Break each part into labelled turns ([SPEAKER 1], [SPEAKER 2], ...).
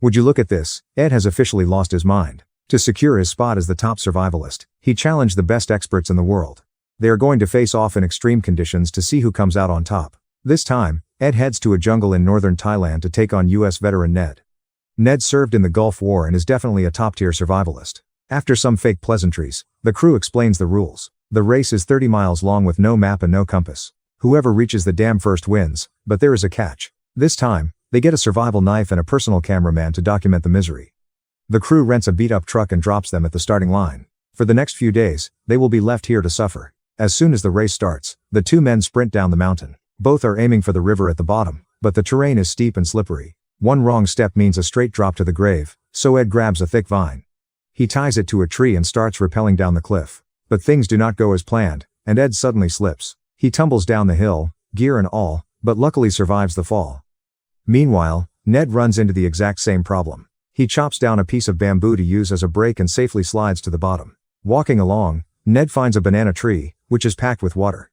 [SPEAKER 1] Would you look at this, Ed has officially lost his mind. To secure his spot as the top survivalist, he challenged the best experts in the world. They are going to face off in extreme conditions to see who comes out on top. This time, Ed heads to a jungle in northern Thailand to take on US veteran Ned. Ned served in the Gulf War and is definitely a top-tier survivalist. After some fake pleasantries, the crew explains the rules. The race is 30 miles long with no map and no compass. Whoever reaches the dam first wins, but there is a catch. This time, they get a survival knife and a personal cameraman to document the misery. The crew rents a beat-up truck and drops them at the starting line. For the next few days, they will be left here to suffer. As soon as the race starts, the two men sprint down the mountain. Both are aiming for the river at the bottom, but the terrain is steep and slippery. One wrong step means a straight drop to the grave, so Ed grabs a thick vine. He ties it to a tree and starts rappelling down the cliff. But things do not go as planned, and Ed suddenly slips. He tumbles down the hill, gear and all, but luckily survives the fall. Meanwhile, Ned runs into the exact same problem. He chops down a piece of bamboo to use as a brake and safely slides to the bottom. Walking along, Ned finds a banana tree, which is packed with water.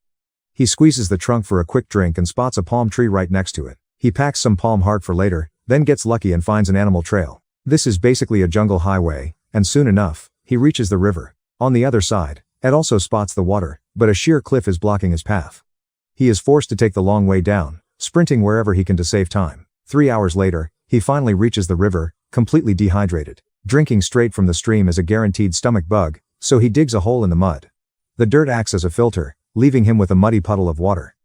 [SPEAKER 1] He squeezes the trunk for a quick drink and spots a palm tree right next to it. He packs some palm heart for later, then gets lucky and finds an animal trail. This is basically a jungle highway, and soon enough, he reaches the river. On the other side, Ed also spots the water, but a sheer cliff is blocking his path. He is forced to take the long way down, sprinting wherever he can to save time. 3 hours later, he finally reaches the river, completely dehydrated. Drinking straight from the stream is a guaranteed stomach bug, so he digs a hole in the mud. The dirt acts as a filter, leaving him with a muddy puddle of water.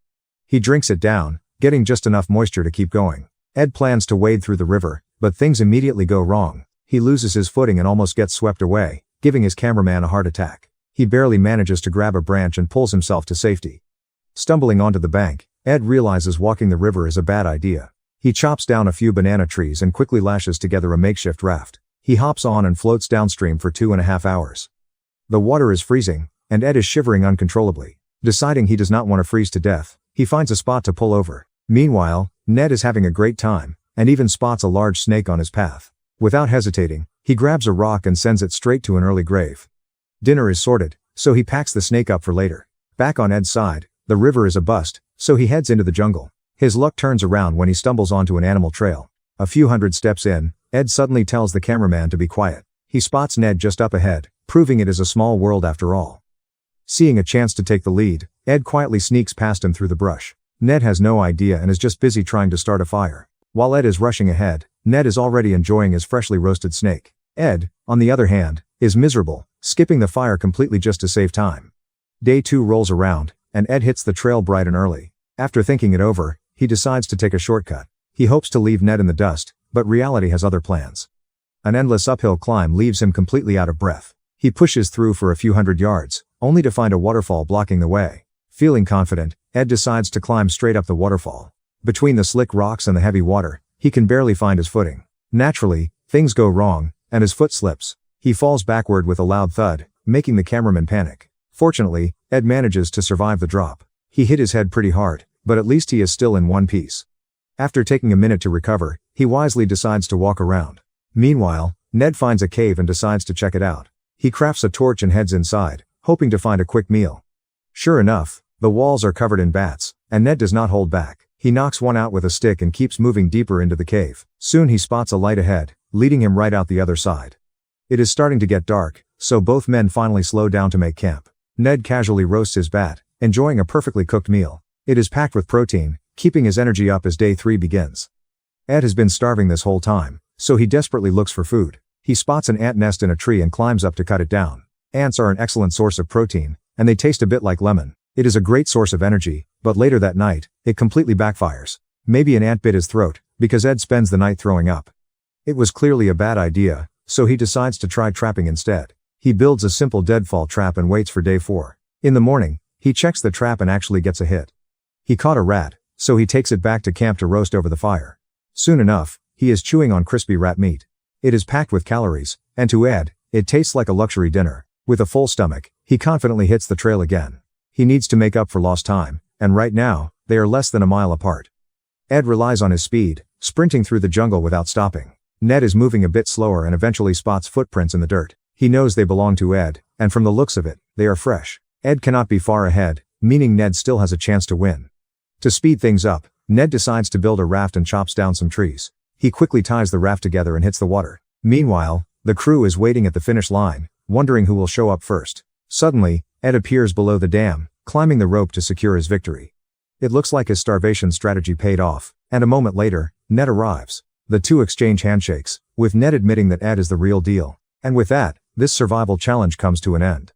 [SPEAKER 1] He drinks it down, getting just enough moisture to keep going. Ed plans to wade through the river, but things immediately go wrong. He loses his footing and almost gets swept away, giving his cameraman a heart attack. He barely manages to grab a branch and pulls himself to safety. Stumbling onto the bank, Ed realizes walking the river is a bad idea. He chops down a few banana trees and quickly lashes together a makeshift raft. He hops on and floats downstream for 2.5 hours. The water is freezing, and Ed is shivering uncontrollably. Deciding he does not want to freeze to death, he finds a spot to pull over. Meanwhile, Ned is having a great time, and even spots a large snake on his path. Without hesitating, he grabs a rock and sends it straight to an early grave. Dinner is sorted, so he packs the snake up for later. Back on Ed's side, the river is a bust, so he heads into the jungle. His luck turns around when he stumbles onto an animal trail. A few hundred steps in, Ed suddenly tells the cameraman to be quiet. He spots Ned just up ahead, proving it is a small world after all. Seeing a chance to take the lead, Ed quietly sneaks past him through the brush. Ned has no idea and is just busy trying to start a fire. While Ed is rushing ahead, Ned is already enjoying his freshly roasted snake. Ed, on the other hand, is miserable, skipping the fire completely just to save time. Day 2 rolls around, and Ed hits the trail bright and early. After thinking it over, he decides to take a shortcut. He hopes to leave Ned in the dust, but reality has other plans. An endless uphill climb leaves him completely out of breath. He pushes through for a few hundred yards, only to find a waterfall blocking the way. Feeling confident, Ed decides to climb straight up the waterfall. Between the slick rocks and the heavy water, he can barely find his footing. Naturally, things go wrong, and his foot slips. He falls backward with a loud thud, making the cameraman panic. Fortunately, Ed manages to survive the drop. He hit his head pretty hard, but at least he is still in one piece. After taking a minute to recover, he wisely decides to walk around. Meanwhile, Ned finds a cave and decides to check it out. He crafts a torch and heads inside, hoping to find a quick meal. Sure enough, the walls are covered in bats, and Ned does not hold back. He knocks one out with a stick and keeps moving deeper into the cave. Soon he spots a light ahead, leading him right out the other side. It is starting to get dark, so both men finally slow down to make camp. Ned casually roasts his bat, enjoying a perfectly cooked meal. It is packed with protein, keeping his energy up as day 3 begins. Ed has been starving this whole time, so he desperately looks for food. He spots an ant nest in a tree and climbs up to cut it down. Ants are an excellent source of protein, and they taste a bit like lemon. It is a great source of energy, but later that night, it completely backfires. Maybe an ant bit his throat, because Ed spends the night throwing up. It was clearly a bad idea, so he decides to try trapping instead. He builds a simple deadfall trap and waits for day 4. In the morning, he checks the trap and actually gets a hit. He caught a rat, so he takes it back to camp to roast over the fire. Soon enough, he is chewing on crispy rat meat. It is packed with calories, and to Ed, it tastes like a luxury dinner. With a full stomach, he confidently hits the trail again. He needs to make up for lost time, and right now, they are less than a mile apart. Ed relies on his speed, sprinting through the jungle without stopping. Ned is moving a bit slower and eventually spots footprints in the dirt. He knows they belong to Ed, and from the looks of it, they are fresh. Ed cannot be far ahead, meaning Ned still has a chance to win. To speed things up, Ned decides to build a raft and chops down some trees. He quickly ties the raft together and hits the water. Meanwhile, the crew is waiting at the finish line, wondering who will show up first. Suddenly, Ed appears below the dam, climbing the rope to secure his victory. It looks like his starvation strategy paid off, and a moment later, Ned arrives. The two exchange handshakes, with Ned admitting that Ed is the real deal. And with that, this survival challenge comes to an end.